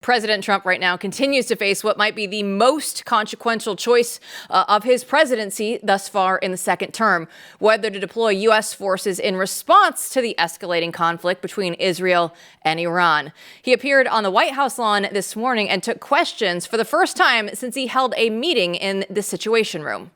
President Trump right now continues to face what might be the most consequential choice of his presidency thus far in the second term, whether to deploy U.S. forces in response to the escalating conflict between Israel and Iran. He appeared on the White House lawn this morning and took questions for the first time since he held a meeting in the Situation Room.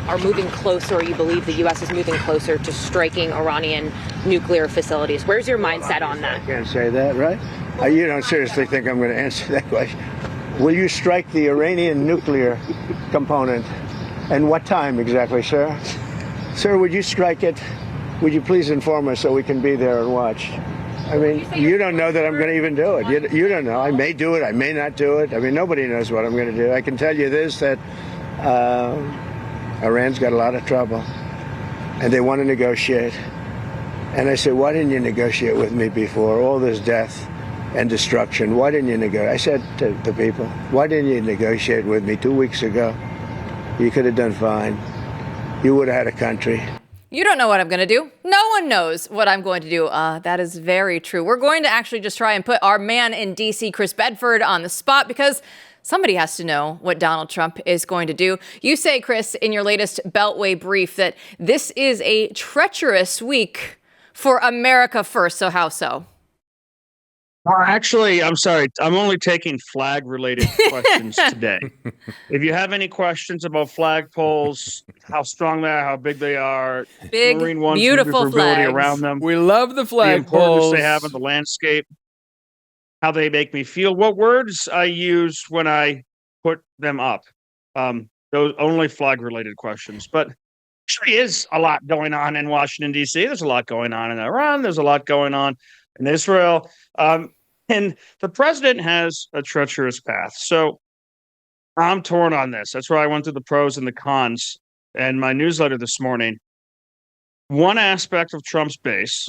Are moving closer, or you believe the U.S. is moving closer to striking Iranian nuclear facilities. Where's your mindset on that? I can't say that, right? You don't seriously think I'm going to answer that question? Will you strike the Iranian nuclear component? And what time exactly, sir? Sir, would you strike it? Would you please inform us so we can be there and watch? I mean, you don't know that I'm going to even do it. You don't know. I may do it. I may not do it. I mean, nobody knows what I'm going to do. I can tell you this, that Iran's got a lot of trouble, and they want to negotiate. And I said, why didn't you negotiate with me before? All this death and destruction. Why didn't you negotiate? I said to the people, why didn't you negotiate with me 2 weeks ago? You could have done fine. You would have had a country. You don't know what I'm going to do. No one knows what I'm going to do. That is very true. We're going to actually just try and put our man in D.C., Chris Bedford, on the spot because somebody has to know what Donald Trump is going to do. You say, Chris, in your latest Beltway brief that this is a treacherous week for America first. So how so? Well, actually, I'm sorry. I'm only taking flag-related questions today. If you have any questions about flagpoles, how strong they are, how big they are, big, Marine One's beautiful maneuverability flags around them, we love the flagpoles, the importance they have in the landscape, how they make me feel, what words I use when I put them up. Those only flag-related questions. But actually is a lot going on in Washington, D.C. There's a lot going on in Iran. There's a lot going on in Israel. And the president has a treacherous path. So I'm torn on this. That's why I went through the pros and the cons and my newsletter this morning. One aspect of Trump's base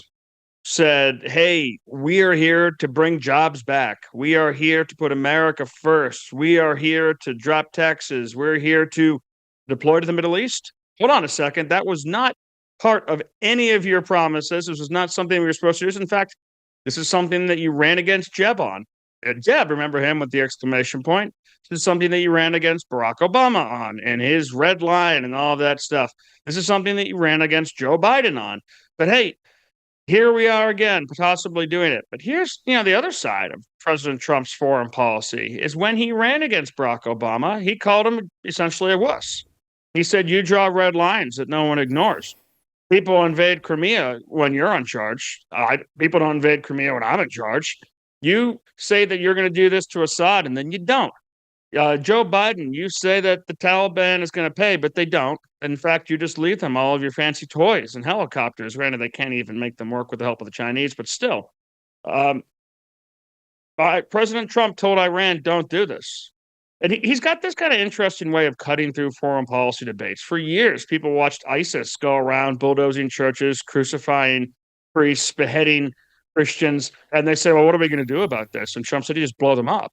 said, hey, we are here to bring jobs back. We are here to put America first. We are here to drop taxes. We're here to deploy to the Middle East. Hold on a second. That was not part of any of your promises. This was not something we were supposed to use. In fact, this is something that you ran against Jeb on. Jeb, remember him with the exclamation point? This is something that you ran against Barack Obama on and his red line and all of that stuff. This is something that you ran against Joe Biden on. But hey, here we are again, possibly doing it. But here's, the other side of President Trump's foreign policy is when he ran against Barack Obama, he called him essentially a wuss. He said, you draw red lines that no one ignores. People invade Crimea when you're in charge. People don't invade Crimea when I'm in charge. You say that you're going to do this to Assad, and then you don't. Joe Biden, you say that the Taliban is going to pay, but they don't. In fact, you just leave them all of your fancy toys and helicopters. Granted, they can't even make them work with the help of the Chinese, but still. President Trump told Iran, don't do this. And he's got this kind of interesting way of cutting through foreign policy debates. For years, people watched ISIS go around bulldozing churches, crucifying priests, beheading Christians, and they say, well, what are we going to do about this? And Trump said, you just blow them up.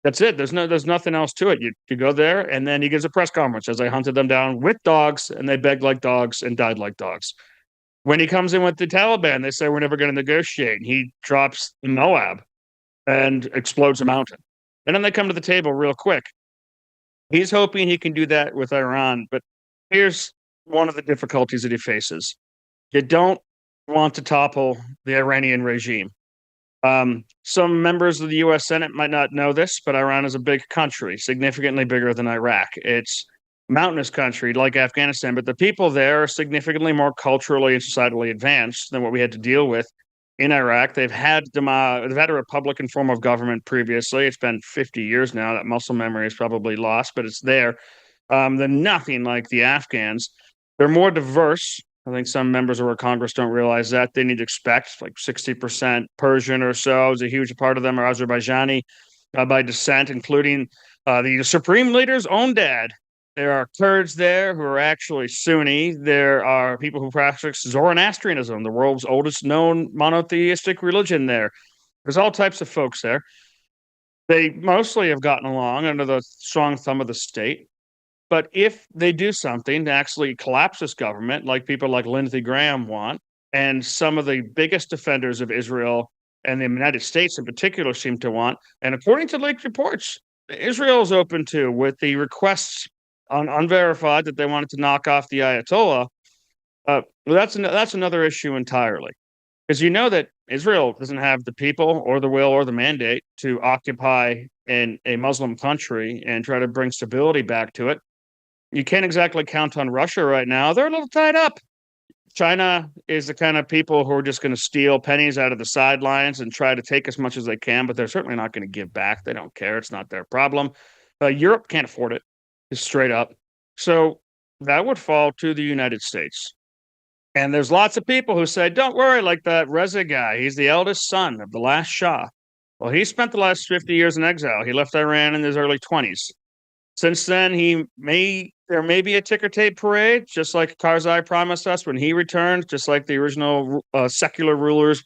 That's it. There's nothing else to it. You go there, and then he gives a press conference as they hunted them down with dogs, and they begged like dogs and died like dogs. When he comes in with the Taliban, they say, we're never going to negotiate. And he drops Moab and explodes a mountain. And then they come to the table real quick. He's hoping he can do that with Iran. But here's one of the difficulties that he faces. You don't want to topple the Iranian regime. Some members of the U.S. Senate might not know this, but Iran is a big country, significantly bigger than Iraq. It's a mountainous country like Afghanistan, but the people there are significantly more culturally and societally advanced than what we had to deal with in Iraq. They've had a Republican form of government previously. It's been 50 years now. That muscle memory is probably lost, but it's there. They're nothing like the Afghans. They're more diverse. I think some members of our Congress don't realize that. They need to expect like 60% Persian or so. A huge part of them are Azerbaijani by descent, including the Supreme Leader's own dad. There are Kurds there who are actually Sunni. There are people who practice Zoroastrianism, the world's oldest known monotheistic religion there. There's all types of folks there. They mostly have gotten along under the strong thumb of the state. But if they do something to actually collapse this government, like people like Lindsey Graham want, and some of the biggest defenders of Israel and the United States in particular seem to want. And according to leaked reports, Israel is open to, with the requests on unverified that they wanted to knock off the Ayatollah. That's another issue entirely, because you know that Israel doesn't have the people or the will or the mandate to occupy in a Muslim country and try to bring stability back to it. You can't exactly count on Russia right now. They're a little tied up. China is the kind of people who are just going to steal pennies out of the sidelines and try to take as much as they can, but they're certainly not going to give back. They don't care. It's not their problem. Europe can't afford it, just straight up. So that would fall to the United States. And there's lots of people who say, don't worry, like that Reza guy. He's the eldest son of the last Shah. Well, he spent the last 50 years in exile. He left Iran in his early 20s. Since then, there may be a ticker tape parade, just like Karzai promised us when he returned, just like the original secular rulers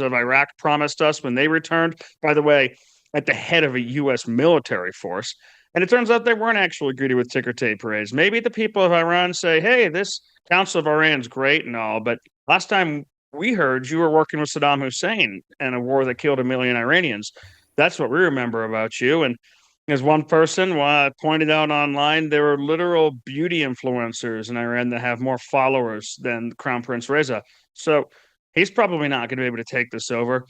of Iraq promised us when they returned, by the way, at the head of a U.S. military force. And it turns out they weren't actually greeted with ticker tape parades. Maybe the people of Iran say, hey, this Council of Iran's great and all, but last time we heard you were working with Saddam Hussein in a war that killed 1 million Iranians. That's what we remember about you. And as one person pointed out online, there are literal beauty influencers in Iran that have more followers than Crown Prince Reza. So he's probably not going to be able to take this over.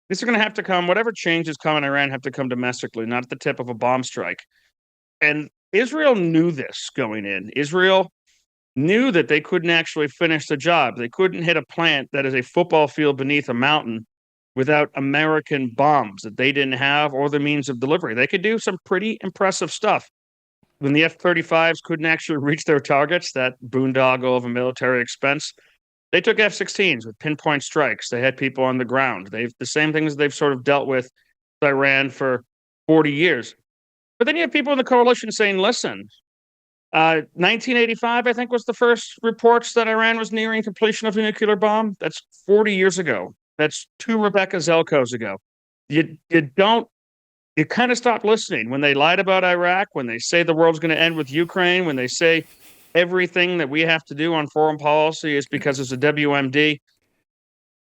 These are going to have to come, whatever changes come in Iran have to come domestically, not at the tip of a bomb strike. And Israel knew this going in. Israel knew that they couldn't actually finish the job. They couldn't hit a plant that is a football field beneath a mountain without American bombs that they didn't have or the means of delivery. They could do some pretty impressive stuff. When the F-35s couldn't actually reach their targets, that boondoggle of a military expense, they took F-16s with pinpoint strikes. They had people on the ground. The same things they've sort of dealt with Iran for 40 years. But then you have people in the coalition saying, listen, 1985, I think, was the first reports that Iran was nearing completion of a nuclear bomb. That's 40 years ago. That's 2 Rebecca Zelkos ago. You kind of stop listening when they lied about Iraq, when they say the world's going to end with Ukraine, when they say everything that we have to do on foreign policy is because it's a WMD.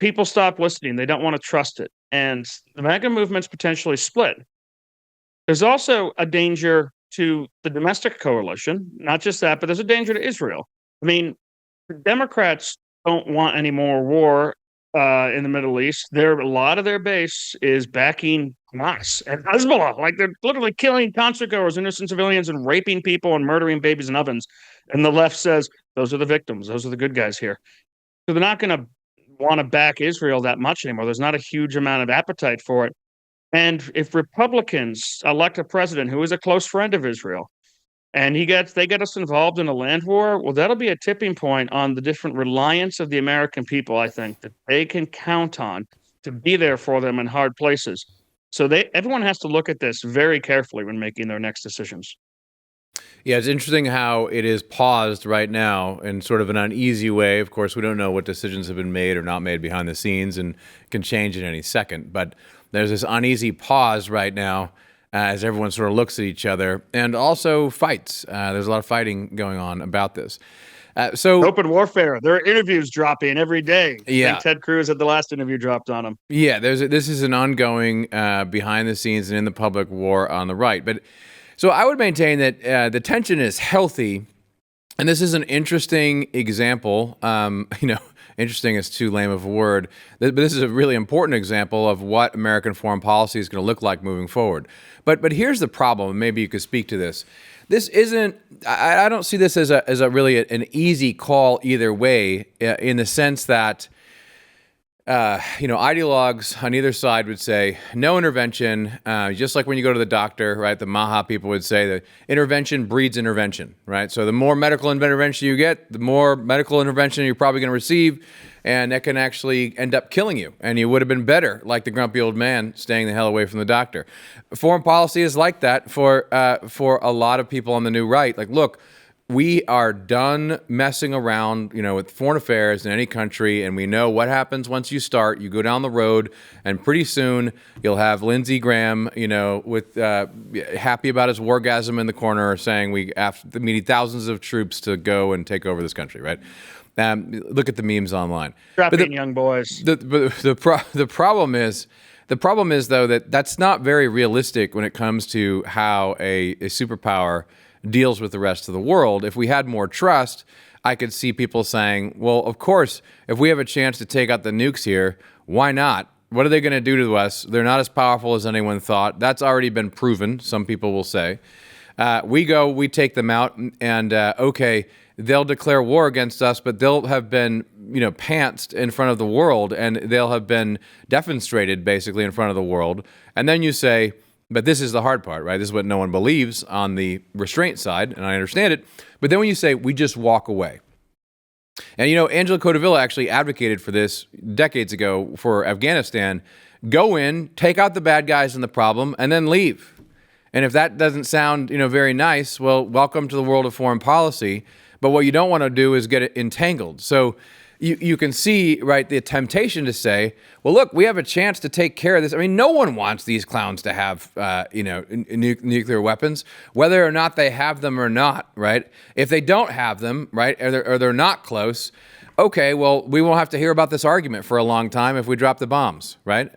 People stop listening. They don't want to trust it. And the MAGA movement's potentially split. There's also a danger to the domestic coalition. Not just that, but there's a danger to Israel. I mean, the Democrats don't want any more war in the Middle East. A lot of their base is backing Hamas and Hezbollah. Like, they're literally killing concert goers, innocent civilians, and raping people and murdering babies in ovens. And the left says, those are the victims. Those are the good guys here. So they're not going to want to back Israel that much anymore. There's not a huge amount of appetite for it. And if Republicans elect a president who is a close friend of Israel, and they get us involved in a land war, well, that'll be a tipping point on the different reliance of the American people, I think, that they can count on to be there for them in hard places. So everyone has to look at this very carefully when making their next decisions. Yeah, it's interesting how it is paused right now in sort of an uneasy way. Of course, we don't know what decisions have been made or not made behind the scenes and can change in any second. But there's this uneasy pause right now as everyone sort of looks at each other and also fights. There's a lot of fighting going on about this. So open warfare. There are interviews dropping every day. Yeah. I think Ted Cruz had the last interview dropped on him. Yeah, this is an ongoing behind the scenes and in the public war on the right. But so I would maintain that the tension is healthy, and this is an interesting example. Interesting is too lame of a word, but this is a really important example of what American foreign policy is going to look like moving forward. But here's the problem, and maybe you could speak to this. This isn't, I don't see this as a really an easy call either way, in the sense that, ideologues on either side would say no intervention, just like when you go to the doctor, right? The MAGA people would say that intervention breeds intervention, right? So the more medical intervention you get, the more medical intervention you're probably going to receive, and that can actually end up killing you. And you would have been better, like the grumpy old man, staying the hell away from the doctor. Foreign policy is like that for a lot of people on the new right. Like, look, we are done messing around, with foreign affairs in any country, and we know what happens once you start. You go down the road, and pretty soon you'll have Lindsey Graham, with happy about his wargasm in the corner, saying we need thousands of troops to go and take over this country, right? Look at the memes online. Strapping young boys. The problem is though that that's not very realistic when it comes to how a superpower deals with the rest of the world. If we had more trust, I could see people saying, well, of course, if we have a chance to take out the nukes here, why not? What are they going to do to us? They're not as powerful as anyone thought. That's already been proven, some people will say. We take them out, and okay, they'll declare war against us, but they'll have been, pantsed in front of the world, and they'll have been defenestrated basically in front of the world. And then you say, but this is the hard part, right? This is what no one believes on the restraint side, and I understand it. But then when you say, we just walk away. And, Angela Codevilla actually advocated for this decades ago for Afghanistan. Go in, take out the bad guys and the problem, and then leave. And if that doesn't sound, very nice, well, welcome to the world of foreign policy. But what you don't want to do is get it entangled. So you can see, right, the temptation to say, well, look, we have a chance to take care of this. I mean, no one wants these clowns to have, nuclear weapons, whether or not they have them or not, right? If they don't have them, right, or they're not close, okay, well, we won't have to hear about this argument for a long time if we drop the bombs, right?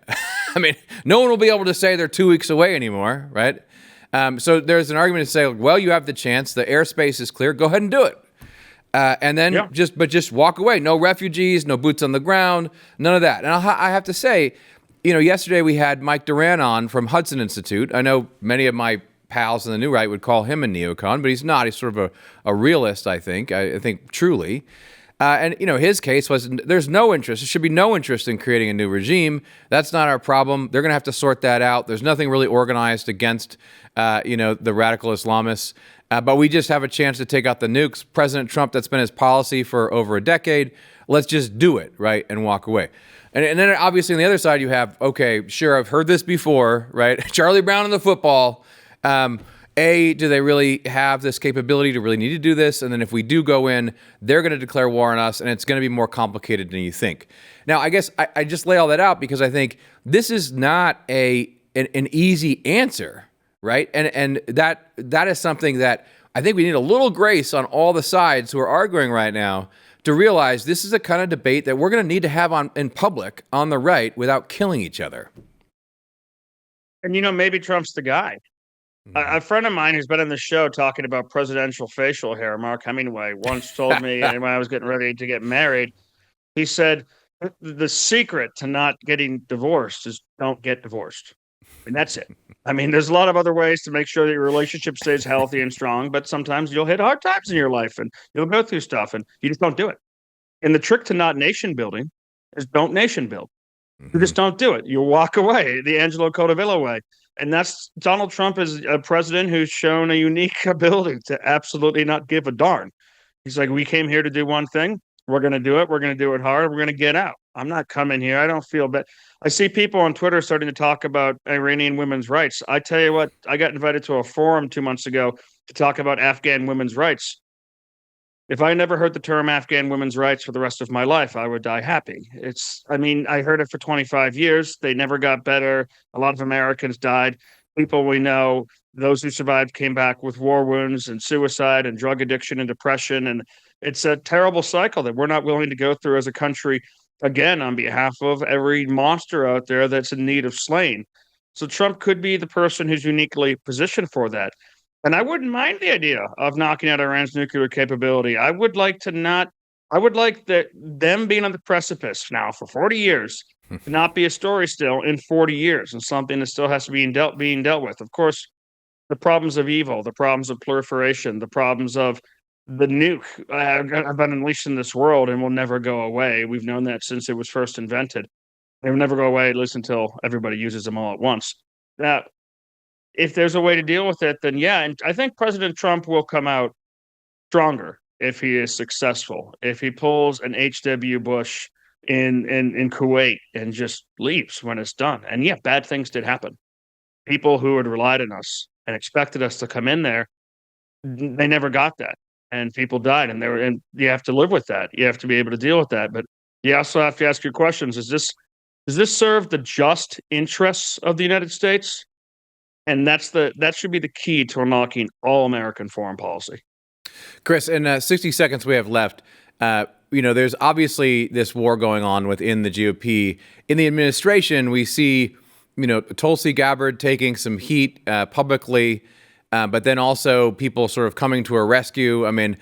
I mean, no one will be able to say they're 2 weeks away anymore, right? So there's an argument to say, well, you have the chance, the airspace is clear, go ahead and do it. And then just walk away. No refugees, no boots on the ground, none of that. And I have to say, yesterday we had Mike Duran on from Hudson Institute. I know many of my pals in the New Right would call him a neocon, but he's not. He's sort of a realist, I think truly. And his case was there's no interest. There should be no interest in creating a new regime. That's not our problem. They're going to have to sort that out. There's nothing really organized against, the radical Islamists. But we just have a chance to take out the nukes. President Trump, that's been his policy for over a decade. Let's just do it, right, and walk away. And then obviously on the other side you have, okay, sure, I've heard this before, right? Charlie Brown and the football. Do they really have this capability to really need to do this? And then if we do go in, they're going to declare war on us, and it's going to be more complicated than you think. Now, I guess I just lay all that out because I think this is not an easy answer. Right. And that is something that I think we need a little grace on all the sides who are arguing right now to realize this is the kind of debate that we're going to need to have in public on the right without killing each other. And, maybe Trump's the guy. A friend of mine who's been on the show talking about presidential facial hair, Mark Hemingway, once told me when I was getting ready to get married, he said, the secret to not getting divorced is don't get divorced. And that's it. I mean, there's a lot of other ways to make sure that your relationship stays healthy and strong, but sometimes you'll hit hard times in your life and you'll go through stuff and you just don't do it. And the trick to not nation building is don't nation build. You just don't do it. You walk away, the Angelo Codevilla way. And that's Donald Trump is a president who's shown a unique ability to absolutely not give a darn. He's like, we came here to do one thing. We're going to do it. We're going to do it hard. We're going to get out. I'm not coming here. I don't feel bad. I see people on Twitter starting to talk about Iranian women's rights. I tell you what, I got invited to a forum 2 months ago to talk about Afghan women's rights. If I never heard the term Afghan women's rights for the rest of my life, I would die happy. I heard it for 25 years. They never got better. A lot of Americans died. People we know, those who survived came back with war wounds and suicide and drug addiction and depression. And it's a terrible cycle that we're not willing to go through as a country, again, on behalf of every monster out there that's in need of slaying. So Trump could be the person who's uniquely positioned for that. And I wouldn't mind the idea of knocking out Iran's nuclear capability. I would like them being on the precipice now for 40 years to not be a story still in 40 years and something that still has to be being dealt with. Of course, the problems of evil, the problems of proliferation, the problems of the nuke have been unleashed in this world and will never go away. We've known that since it was first invented. They will never go away, at least until everybody uses them all at once. Now, if there's a way to deal with it, then yeah. And I think President Trump will come out stronger if he is successful. If he pulls an H.W. Bush in Kuwait and just leaves when it's done. And yeah, bad things did happen. People who had relied on us and expected us to come in there, they never got that. And people died, and you have to live with that. You have to be able to deal with that. But you also have to ask your questions. Does this serve the just interests of the United States? And that should be the key to unlocking all American foreign policy. Chris, in 60 seconds we have left, there's obviously this war going on within the GOP. In the administration, we see, Tulsi Gabbard taking some heat publicly, but then also people sort of coming to her rescue. I mean,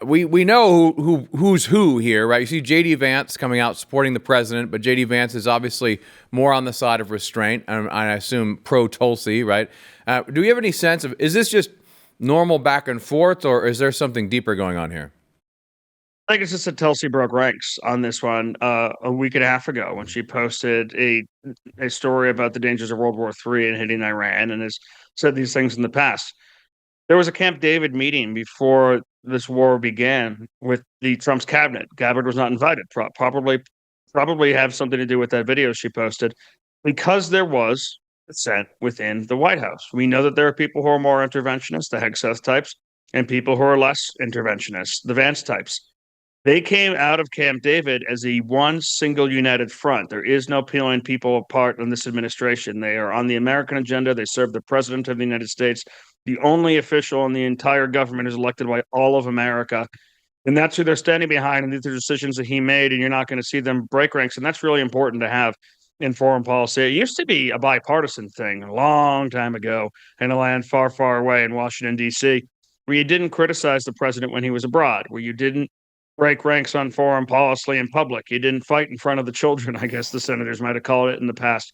we know who's who here, right? You see J.D. Vance coming out supporting the president, but J.D. Vance is obviously more on the side of restraint, I assume pro-Tulsi, right? Do we have any sense of, is this just normal back and forth, or is there something deeper going on here? I think it's just that Tulsi broke ranks on this one a week and a half ago when she posted a story about the dangers of World War III and hitting Iran, and has said these things in the past. There was a Camp David meeting before this war began with the Trump's cabinet. Gabbard was not invited. Probably have something to do with that video she posted, because there was dissent within the White House. We know that there are people who are more interventionist, the Hegseth types, and people who are less interventionist, the Vance types. They came out of Camp David as a one single united front. There is no peeling people apart in this administration. They are on the American agenda. They serve the president of the United States. The only official in the entire government is elected by all of America. And that's who they're standing behind. And these are decisions that he made, and you're not going to see them break ranks. And that's really important to have in foreign policy. It used to be a bipartisan thing a long time ago in a land far, far away in Washington, D.C., where you didn't criticize the president when he was abroad, where you didn't break ranks on foreign policy in public. You didn't fight in front of the children, I guess the senators might have called it in the past.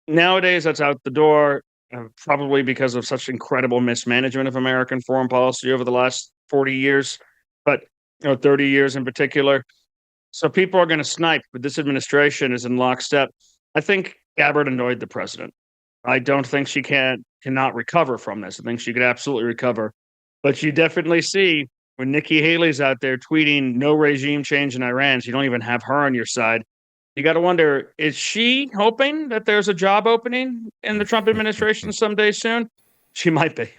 Nowadays, that's out the door, probably because of such incredible mismanagement of American foreign policy over the last 40 years, but 30 years in particular. So people are going to snipe, but this administration is in lockstep. I think Gabbard annoyed the president. I don't think she cannot recover from this. I think she could absolutely recover. But you definitely see when Nikki Haley's out there tweeting no regime change in Iran, so you don't even have her on your side. You got to wonder, is she hoping that there's a job opening in the Trump administration someday soon? She might be.